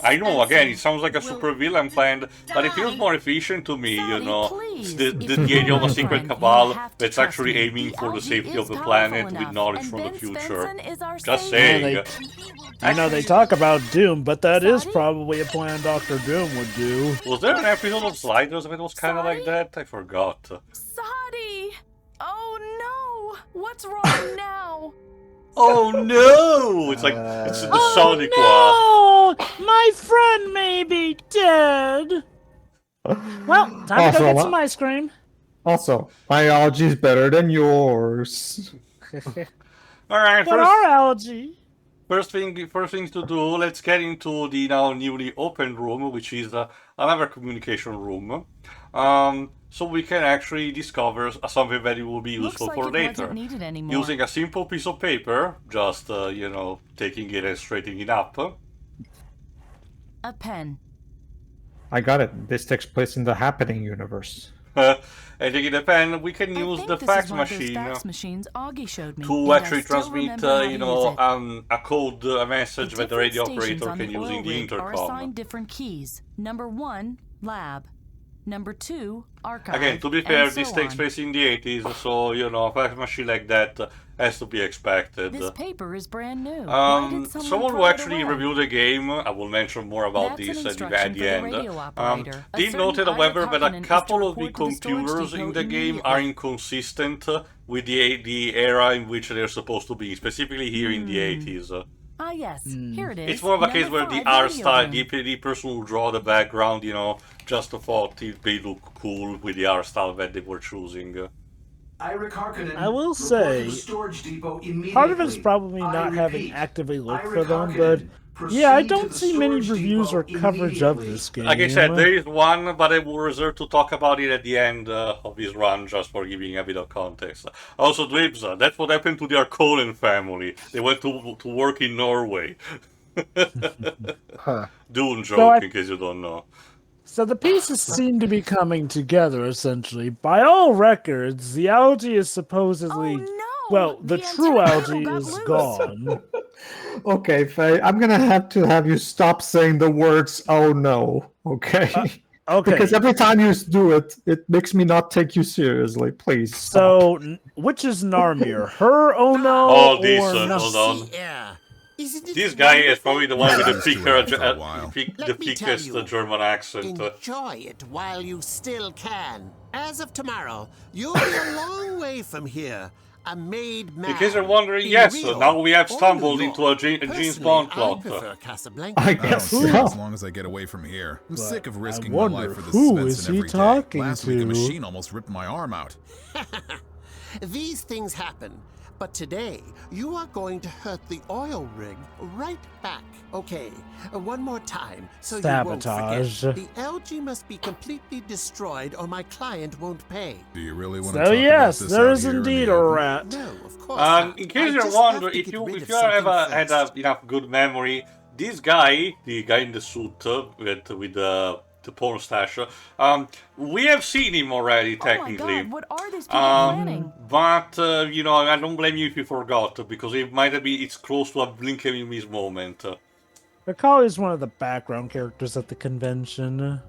I know, again, it sounds like a super villain plan, but it feels more efficient to me, you know. The idea of a secret Cabal that's actually aiming for the safety of the planet with knowledge from the future. Just saying. I know they talk about Doom, but that is probably a plan Dr. Doom would do. Was there an episode of Sliders that was kind of like that? I forgot. Sadi! Oh no! What's wrong now? Oh no! It's like, it's the Sonic one. Oh no! My friend may be dead! Well, time to go get some ice cream. Also, my algae is better than yours. Alright, What are algae? First things to do, let's get into the now newly opened room, which is another communication room. So we can actually discover something that will be useful for later. Using a simple piece of paper, just, you know, taking it and straightening it up. A pen. I got it. This takes place in the happening universe. And taking the pen, we can use the fax machine to actually transmit, you know, a code, a message that the radio operator can use in the intercom. Are assigned different keys. Number 1, lab. Number 2, archive. Again, to be fair, this takes place in the 80s, so, you know, a fax machine like that has to be expected. This paper is brand new. Someone who actually reviewed the game, I will mention more about this at the end, did note, however, that a couple of the computers in the game are inconsistent with the era in which they're supposed to be, specifically here in the 80s. Ah, yes. Here it is. It's more of a case where the art style, the person who draw the background, you know, just thought it may look cool with the art style that they were choosing. I will say, part of it's probably not having actively looked for them, but yeah, I don't see many reviews or coverage of this game. Like I said, there is one, but I will reserve to talk about it at the end of this run, just for giving a bit of context. Also, Dwibs, that's what happened to the Arcolan family. They went to work in Norway. Dune joke, in case you don't know. So the pieces seem to be coming together, essentially. By all records, the algae is supposedly... Well, the true algae is gone. Okay, Faye, I'm gonna have you stop saying the words, oh no, okay? Okay. Because every time you do it, it makes me not take you seriously, please. Stop. So, which is Narmir? Her oh no, oh, or no? Hold on. This guy is probably the one with the thickest German accent. Enjoy it while you still can. As of tomorrow, you'll be a long way from here. A made man. In case you're wondering, yes, now we have stumbled into a James Bond plot. I guess so. As long as I get away from here. I'm sick of risking my life for this Svensson every day. Last week a machine almost ripped my arm out. These things happen. But today, you are going to hurt the oil rig right back. Okay, one more time, so Sabotage. you won't forget. The algae must be completely destroyed or my client won't pay. Do you really want to talk yes, about this there out is here indeed in a the rat. No, of course not. In case you're wondering, if you ever had enough good memory, this guy, the guy in the suit with the porn stash, we have seen him already, technically. Oh my God, what are these people planning? But, you know, I don't blame you if you forgot, because it might have been, it's close to a blink and you miss moment. Akali is one of the background characters at the convention.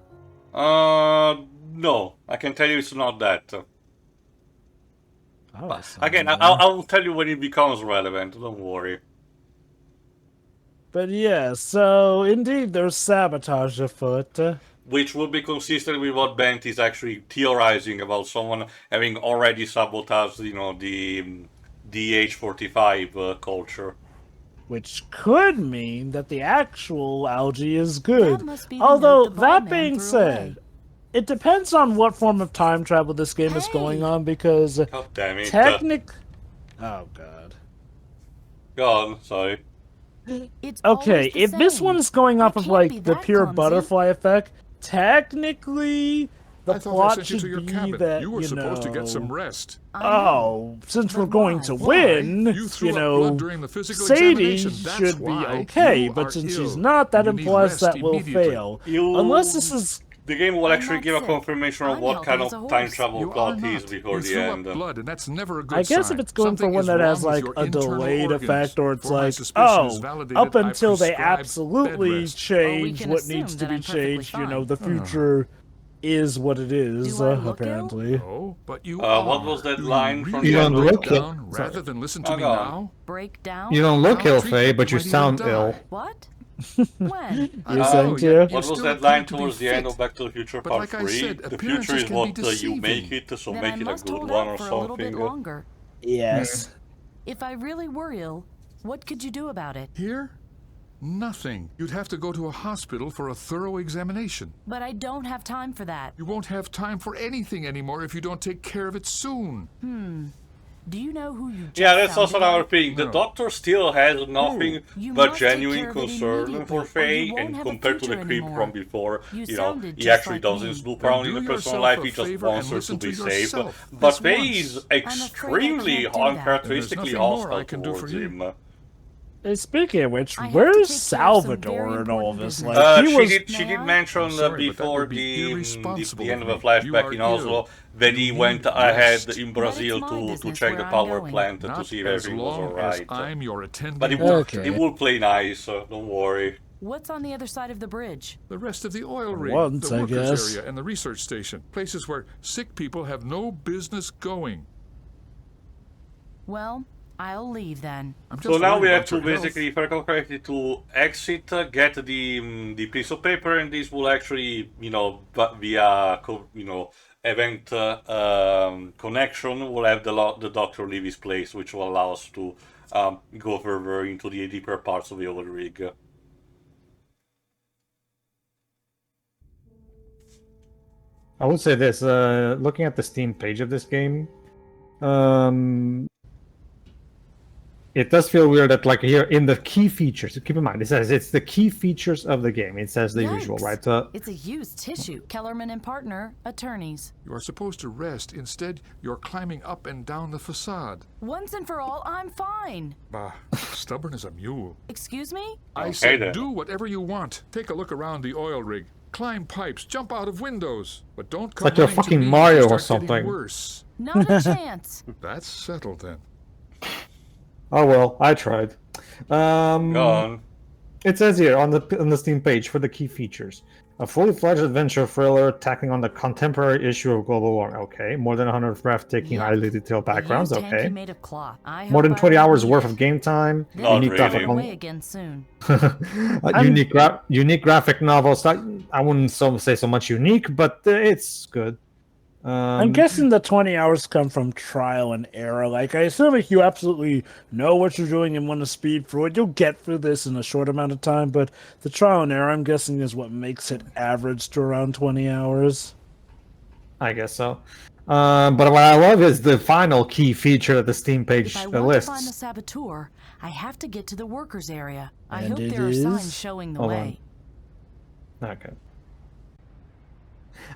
No, I can tell you it's not that. Again, I'll tell you when it becomes relevant, don't worry. But yeah, so indeed there's sabotage afoot. Which would be consistent with what Bent is actually theorizing about someone having already sabotaged, you know, the H45 culture. Which could mean that the actual algae is good. Although, that being said, it depends on what form of time travel this game is going on, because oh, damn it. Oh, God. Go on, sorry. Okay, if this one is going off of, like, the pure butterfly effect, technically, the I thought I plot sent you should to your be cabin. that, You were supposed to get some rest. Oh, since we're going to win, You threw up blood during the physical Sadie examination. That's should be why okay, you but are since ill. she's not, that You need implies rest that we'll immediately. fail. Unless this is... The game will actually not give a sick. confirmation of I'm what healthy kind as of a time horse. travel You are plot not. is before You the threw end. up blood, and that's never a good I guess sign. if it's going Something for one is that wrong has with like your a internal delayed organs. effect, or it's For my like, suspicion is oh, validated, up I until they prescribe absolutely bed rest. change can what assume needs to that be I'm perfectly changed, you know, fine. the future is what it is, Do I look apparently. No, but you What was that Do line you from really You don't break look it. down rather than listen to Oh, me go on. now? Break down? You don't look I'll ill, treat Faye, you, but you might even sound die. ill. What? When? You're saying too? What was that line towards the end of Back to the Future But Part like I 3? said, The appearances future is can what be you make deceiving. it, so Then make I it a must good hold one or out for a little bit something. longer. Yes. If I really were ill, what could you do about it? Here? Nothing. You'd have to go to a hospital for a thorough examination. But I don't have time for that. You won't have time for anything anymore if you don't take care of it soon. Do you know who you just Yeah, that's also sounded another like? thing. The No. doctor still has nothing You but must take genuine care of it concern immediately, for or Faye, you won't and have a compared to the future creep anymore. from before, You you know, sounded he just actually like doesn't me. snoop Then around do in the personal yourself life, a he just favor wants and her to listen be to safe. yourself. But This Faye once. is I'm afraid I extremely can't do that. uncharacteristically There's nothing more hostile I can do towards for you. him. Speaking of which, I have to where's take care of some Salvador very and all important this? business. Like, he She was... did May I? mention I'm sorry, but that before would be the irresponsible end of of the me. You flashback are in Oslo ill. that You he went need ahead rest. in But Brazil it's my to business check where the I'm power going. plant to Not see if as everything was long as alright. I'm your attendant But it doctor. will play nice, don't worry. What's on the other side of the bridge? The rest of the oil rig, Once, the I workers guess. area, and the research station. Places where sick people have no business going. Well, I'll leave then. I'm just So now worried we have about to your health. basically, if I recall correctly, to exit, get the piece of paper, and this will actually, you know, via event connection, will have the doctor leave his place, which will allow us to go further into the deeper parts of the oil rig. I would say this, looking at the Steam page of this game, it does feel weird that, like, here in the key features, keep in mind, it says it's the key features of the game. It says the usual, Yikes. right? It's a used tissue. Kellerman and partner, attorneys. You are supposed to rest. Instead, you're climbing up and down the facade. Once and for all, I'm fine. Bah, stubborn as a mule. Excuse me? I Okay, said then. do whatever you want. Take a look around the oil rig. Climb pipes, jump out of windows. But don't come like you're running to fucking me if Mario you or start getting something. Worse. Not a chance. That's settled then. Oh well, I tried. Go on. It says here on the Steam page for the key features: a fully fledged adventure thriller tackling on the contemporary issue of global warming. Okay, more than 100 breathtaking, Yep. highly detailed backgrounds. A used tanky Okay, made of cloth. I more than hope I 20 won't hours need worth it. of game time. Not unique really. graphic Away again soon. unique graphic novels. I wouldn't say so much unique, but it's good. I'm guessing the 20 hours come from trial and error. Like, I assume if you absolutely know what you're doing and want to speed through it, you'll get through this in a short amount of time. But the trial and error, I'm guessing, is what makes it average to around 20 hours. I guess so. But what I love is the final key feature that the Steam page If I want lists. to find the saboteur, I have to get to the workers area. I And hope it there are signs is? showing the Hold way. Okay.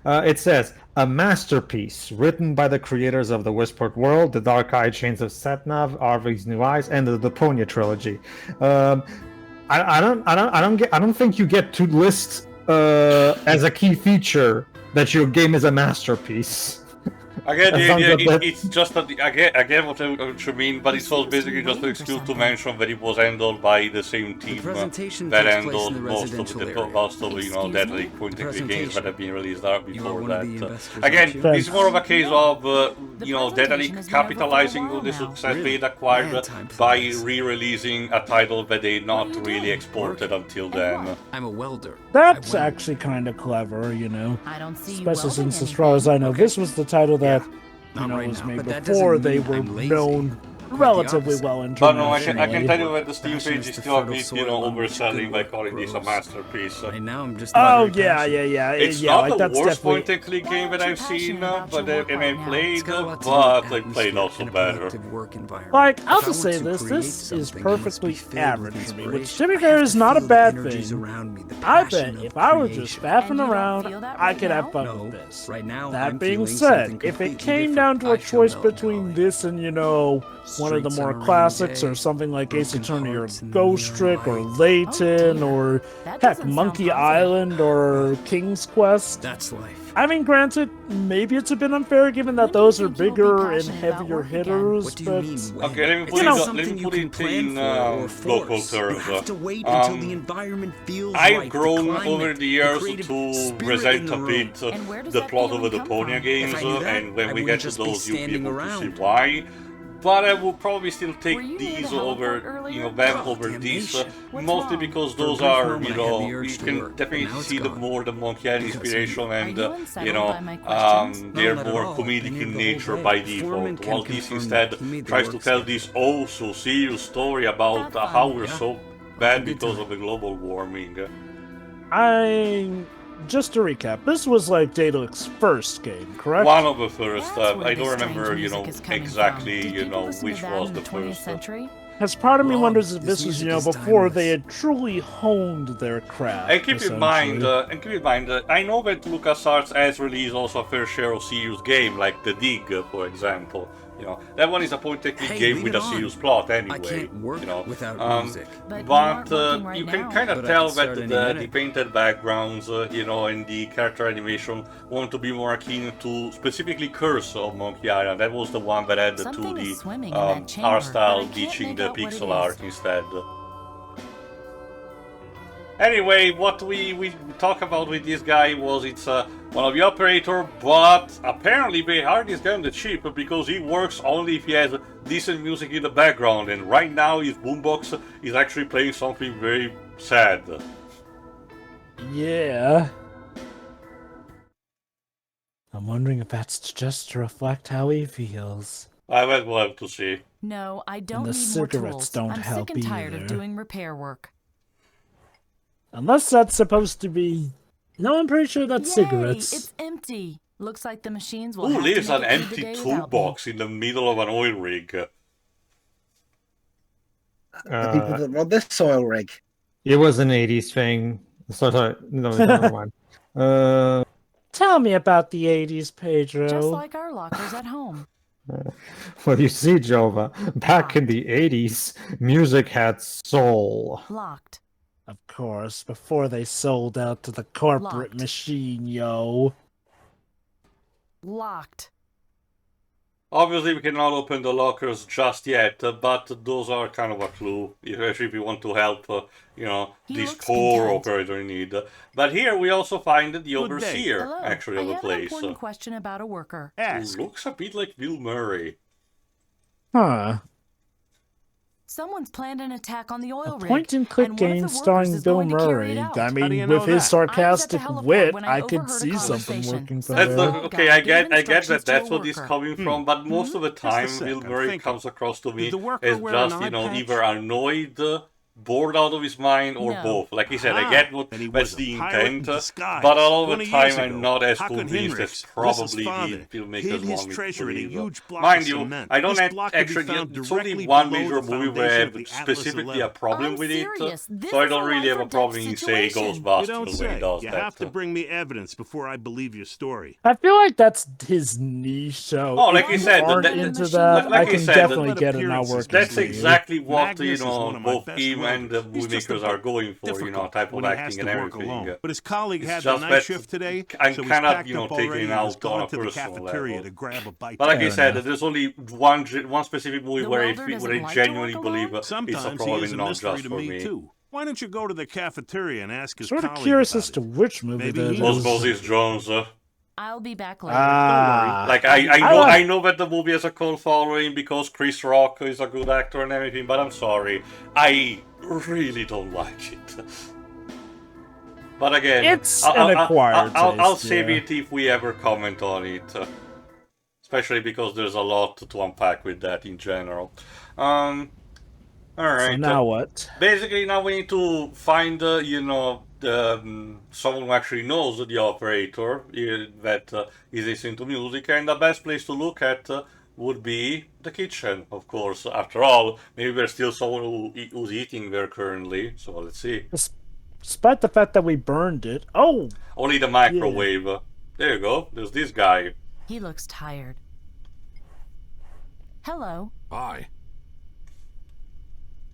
It says, a masterpiece written by the creators of the Whispered World, the Dark Eye Chains of Satnav, Arvig's New Eyes, and the Deponia trilogy. I don't think you get to list as a key feature that your game is a masterpiece. Again, the That sounds idea, a bit- it's just that, again what you mean, but it was basically just an excuse to mention that it was handled by the same team presentation that takes place handled in the most of residential the area. deadly point-and-click games presentation. that have been released out You are before one of the that. investors, Again, aren't you? it's more of a case of Deadly presentation has been over for a capitalizing while on the now. success Really? they acquired I had time for by this. re-releasing a title that they not are you really doing? exported until And then. what? I'm a welder. That's I weld. actually kind of clever, you know. I don't see you Especially welding since, as far as anything. I know, this was the title that Not right was now, made but that before doesn't they mean were I'm lazy. known relatively well internationally. But no, I can tell you that the Steam page is still a bit, overselling by calling this a masterpiece. Right now I'm just oh yeah. It's yeah, not like, the worst definitely... point-and-click game that I've seen, but I played, but I played also better. Like, I'll just say this is perfectly average for me, which to be fair is not a bad thing. I bet if I were just faffing around, I could have fun with this. That being said, if it came down to a choice between this and, one of the more classics or something like Ace Attorney or Ghost Trick or Layton or, heck, Monkey Island or King's Quest. That's life. I mean, granted, maybe it's a bit unfair given that those are bigger and heavier hitters, but... Okay, let me put it in local terms. I've grown over the years to resent a bit the plot of the Deponia games, and when we get to those, you'll be able to see why. But I will probably still take these over, them over these, mostly because those are, you can definitely see the Monkey Island inspiration and, they're more comedic in nature by default, while this instead tries to tell this so serious story about how we're so bad because of the global warming. Just to recap, this was like Daedalus' first game, correct? One of the first. I don't remember, exactly, which was the first. As part of me wonders if this was, before they had truly honed their craft. And keep in mind, I know that LucasArts has released also a fair share of serious game, like The Dig, for example. That one is a point-and-click game with a serious plot anyway. I can't work without music. But you can kind of tell that the painted backgrounds, and the character animation want to be more akin to specifically Curse of Monkey Island. That was the one that had the 2D art style ditching the pixel art instead. Anyway, what we talk about with this guy was it's one of the operator, but apparently they hired this guy on the cheap because he works only if he has decent music in the background, and right now his boombox is actually playing something very sad. Yeah. I'm wondering if that's just to reflect how he feels. I will have to see. No, I don't and need more cigarettes tools. Don't I'm help sick and tired either. of doing repair work. Unless that's supposed to be... No, I'm pretty sure that's cigarettes. It's empty. Looks like the machines will Who have leaves to an make it through empty the day without me. toolbox in the middle of an oil rig? The people that run this oil rig. It was an 80s thing. Sorry, no, never mind. Tell me about the 80s, Pedro. Just like our lockers at home. Well, you see, Jova, back in the 80s, music had soul. Locked. Of course, before they sold out to the corporate machine, yo. Locked. Obviously, we cannot open the lockers just yet, but those are kind of a clue, especially if you want to help, this poor operator in need. But here we also find the overseer, actually, of the place. I have an important question about a worker. Who looks a bit like Bill Murray. Huh. Someone's planned an attack on the oil rig. Point-and-click game starring Bill Murray. I mean, with his sarcastic wit, I could see something working for him. Okay, I get that that's what he's coming from, but most of the time, Bill Murray comes across to me as just, either annoyed, bored out of his mind, or both. Like he said, I get that's the intent, but a lot of the time I'm not as convinced as probably the filmmakers want me to believe. Mind you, I don't actually get, it's only one major movie where I have specifically a problem with it, so I don't really have a problem in, say, Ghostbusters when he does that. You have to bring me evidence before I believe your story. I feel like that's his niche, so like I said, into that, I can definitely get it not working. That's exactly what, both him and the movie makers are going for, type of acting and everything. But his colleague had the night shift today, I'm so he's kind of, packed up taking already it and has out on a gone to the personal cafeteria level. to grab a bite. But like I said, there's only one specific movie where I genuinely believe it's a problem not just for me. Why don't you go to the cafeteria and ask his colleague? Sort of curious as to which movie that is. Moses Jones. I'll be back later. Like I know that the movie has a cult following because Chris Rock is a good actor and everything, but I'm sorry, I really don't like it. But again, it's an acquired taste, I'll save it if we ever comment on it. especially because there's a lot to unpack with that in general. All right. So now what? Basically, now we need to find, someone who actually knows the operator that is listening to music, and the best place to look at would be the kitchen, of course. After all, maybe there's still someone who's eating there currently. So let's see. Despite the fact that we burned it. Oh! Only the microwave. Yeah. There you go. There's this guy. He looks tired. Hello. Hi.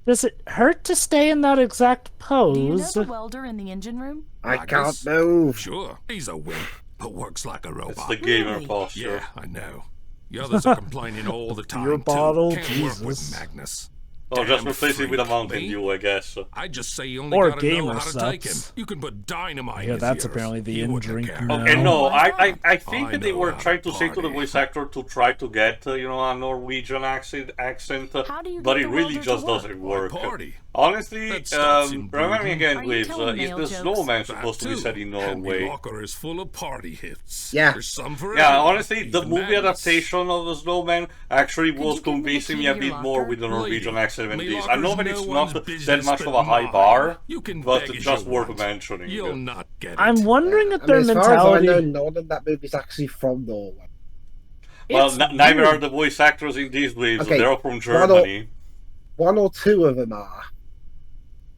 Does it hurt to stay in that exact pose? Do you know the welder in the engine room? I can't move. Sure, he's a wimp, but works like a robot. It's the gamer posture. Yeah, I know. The others are complaining all the time, Beer bottle, Can't Jesus. work with Magnus. Oh, just replace it with a Mountain Dew, I guess. I just say you only Or gotta know gamer how to take him. sucks. You can put dynamite Yeah, in that's yours. apparently the He in wouldn't drink care. now. Okay, no, I think I that they know were how trying to to say to the party. voice actor to try to get, a Norwegian accent, How do you but get it the really welder just to work? doesn't work. Party. Honestly, That stops him remind me breathing. again, Are you Waves, telling is male the jokes? snowman That supposed to be too. set in Henry Norway? Walker is full of party hits. Yeah. There's some for Yeah, everyone, honestly, the even movie Magnus. adaptation of the Snowman actually was you give me the convincing key me a to bit your more locker? with the Norwegian Lady, accent than me this. I know that locker's it's no not one's that business much of but a high mine. bar, You can but beg it's as just you worth want. mentioning. You'll not get it. I'm wondering if I their mean, as far as I mentality. know, none of that movie's actually from Norway. Well, It's neither are weird. the voice actors in these waves. Okay, They're from Germany. One or two of them are.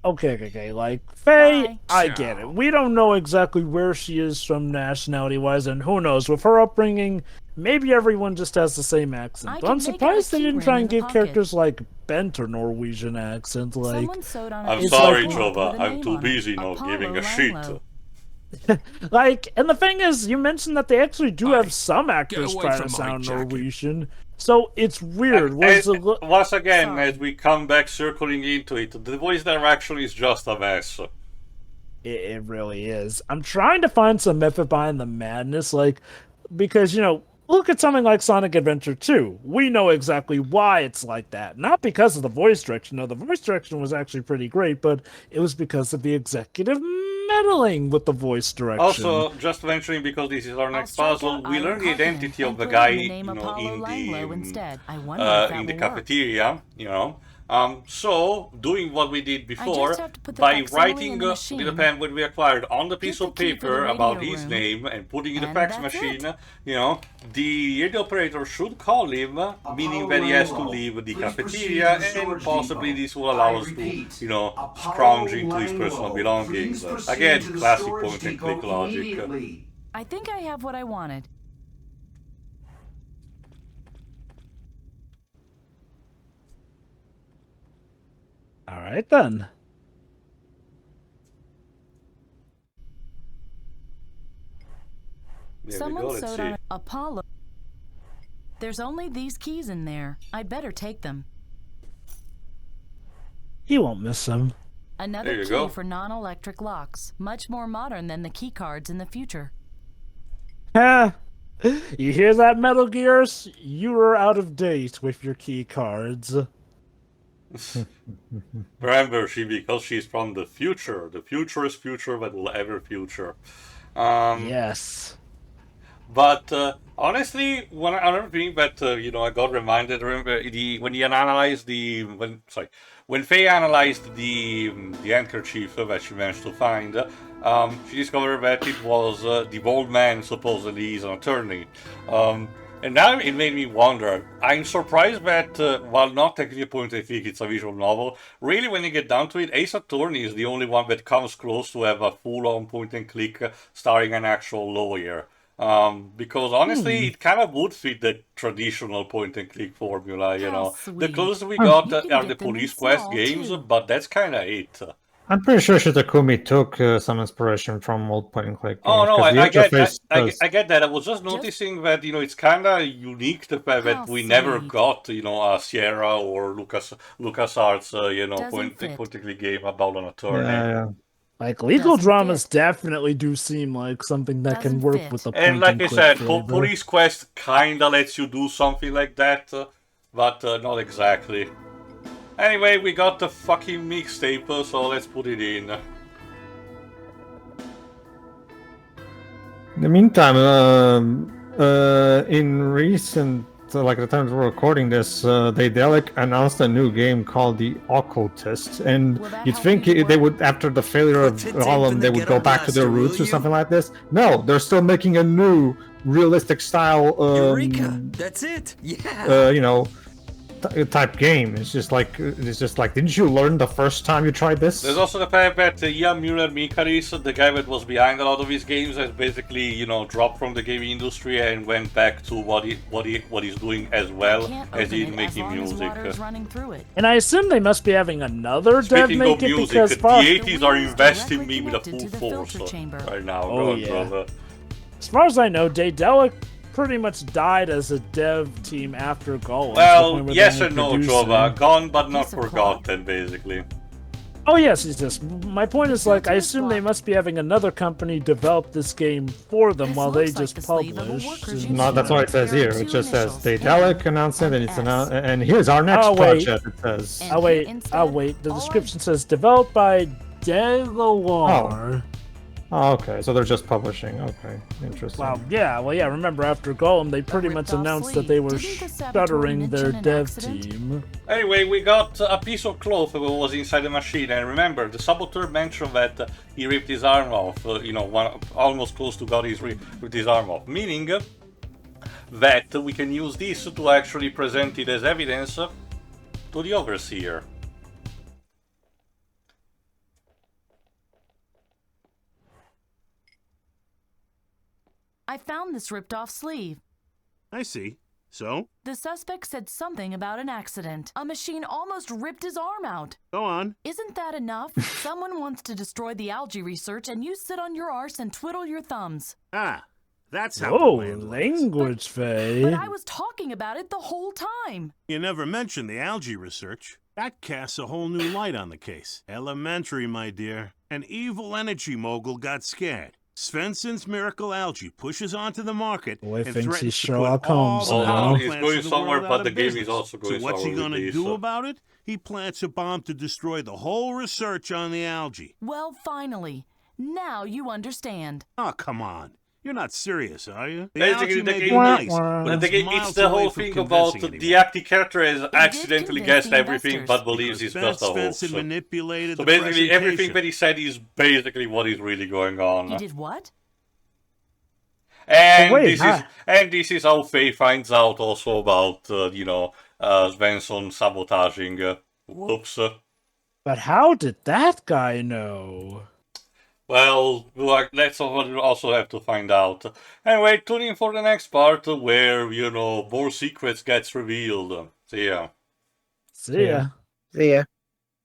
Okay. Like, Faye, Bye. I get it. We don't know exactly where she is from nationality-wise, and who knows, with her upbringing, maybe everyone just has the same accent. I But can I'm make out a surprised they key didn't ring try in and the give pocket. characters like Bent or Norwegian accent. Like, Someone sewed on a I'm piece sorry, of cloth Jova. with a I'm name too on it. busy now Apollo giving a Langlo. shit. and the thing is, you mentioned that they actually do Hey, have some actors away trying from to my sound jacket. Norwegian. So it's weird. Once again, Sorry. as we come back circling into it, the voice direction is just a mess. It really is. I'm trying to find some method behind the madness, because, look at something like Sonic Adventure 2. We know exactly why it's like that. Not because of the voice direction. No, the voice direction was actually pretty great, but it was because of the executive meddling with the voice direction. Also, just mentioning, because this is our next I'll strike puzzle, out we Ira learn the Harkonnen identity of and the put guy, in the name Apollo Langlo instead. I wonder if that in the will work. cafeteria, So, doing what we did before, just have to put the by facsimile writing in the the machine, pen when we acquired on the piece get of the key for the paper radio about his room, name and putting in the and fax that's machine, it. the radio operator should call him, meaning that he has to leave the cafeteria, and possibly this will allow us to, scrounge into his personal belongings. Again, classic point and click logic. I think I have what I wanted. All right, then. There Someone we go, let's sewed see. on Apollo. There's only these keys in there. I'd better take them. He won't miss them. Another There you key go. for non-electric locks. Much more modern than the key cards in the future. Ha! You hear that, Metal Gears? You are out of date with your key cards. Remember, because she's from the future. The future is future that will ever future. Yes. But honestly, another thing that I got reminded. Remember when Faye analyzed the handkerchief that she managed to find, she discovered that it was the old man supposedly is an attorney. And now it made me wonder. I'm surprised that, while not technically a point and click, it's a visual novel, really when you get down to it, Ace Attorney is the only one that comes close to have a full-on point and click starring an actual lawyer. Because honestly, it kind of would fit the traditional point and click formula, The sweet. closest we got You can are get the them in Police Quest small, games, too. but that's kind of it. I'm pretty sure Shitakumi took some inspiration from old point and click games. Oh no, 'cause the I interface does- get that. I was just noticing that it's kind of unique the fact that How we never sweet. got a Sierra or LucasArts Doesn't point fit. and click game about an attorney. yeah. Legal Doesn't dramas fit. definitely do seem like something that can Doesn't work fit. with the And point like and I click said, flavor. Police Quest kinda lets you do something like that, but not exactly. Anyway, we got the fucking mixtape, so let's put it in. In the meantime, In recent, like the time we're recording this, Daedalic announced a new game called the Occultist, and you'd think they would, after the failure of Golem, they would go back to their roots or something like this. No, they're still making a new realistic style. Eureka! That's it. Yeah. Type game. It's just like didn't you learn the first time you tried this? There's also the fact that Ian Mueller-Mikaris, the guy that was behind a lot of his games, has basically dropped from the gaming industry and went back to what he's doing as well as he's making music. And I assume they must be having another dev make it because the 80s are investing me with a full force right now. Oh yeah. As far as I know, Daedalic pretty much died as a dev team after Golem. Well, yes and no, Jova. Gone but not forgotten, basically. Oh yes, my point is, like, I assume they must be having another company develop this game for them while they just publish. No, that's what it says here. It just says Daedalic announced it, and it's announced. And here's our next project. It says. Oh wait. The description says developed by Delaware. Oh, okay, so they're just publishing. Okay, interesting. Well, yeah. Remember, after Golem, they pretty much announced that they were shuttering their dev team. Anyway, we got a piece of cloth that was inside the machine, and remember, the saboteur mentioned that he ripped his arm off. Almost close to God, he's ripped his arm off, meaning that we can use this to actually present it as evidence to the overseer. I found this ripped-off sleeve. I see. So? The suspect said something about an accident. A machine almost ripped his arm out. Go on. Isn't that enough? Someone wants to destroy the algae research, and you sit on your arse and twiddle your thumbs. Ah, that's how. Oh, language, Faye. But I was talking about it the whole time. You never mentioned the algae research. That casts a whole new light on the case. Elementary, my dear. An evil energy mogul got scared. Svensson's miracle algae pushes onto the market and threatens to put all the power he's plants going in the somewhere, world but out the of game business. is also going So what's he somewhere gonna with do this. about it? He plants a bomb to destroy the whole research on the algae. Well, finally. Now you understand. Oh, come on. You're not serious, are you? The Basically, algae the may be game, nice, but it's the whole thing about the active character has accidentally guessed everything but believes it's just a hoax. So basically, everything that he said is basically what is really going on. He did what? And this is how Faye finds out also about Svensson sabotaging. Whoops. But how did that guy know? Well, that's what we also have to find out. Anyway, tune in for the next part where, more secrets gets revealed. See ya. See ya. See ya.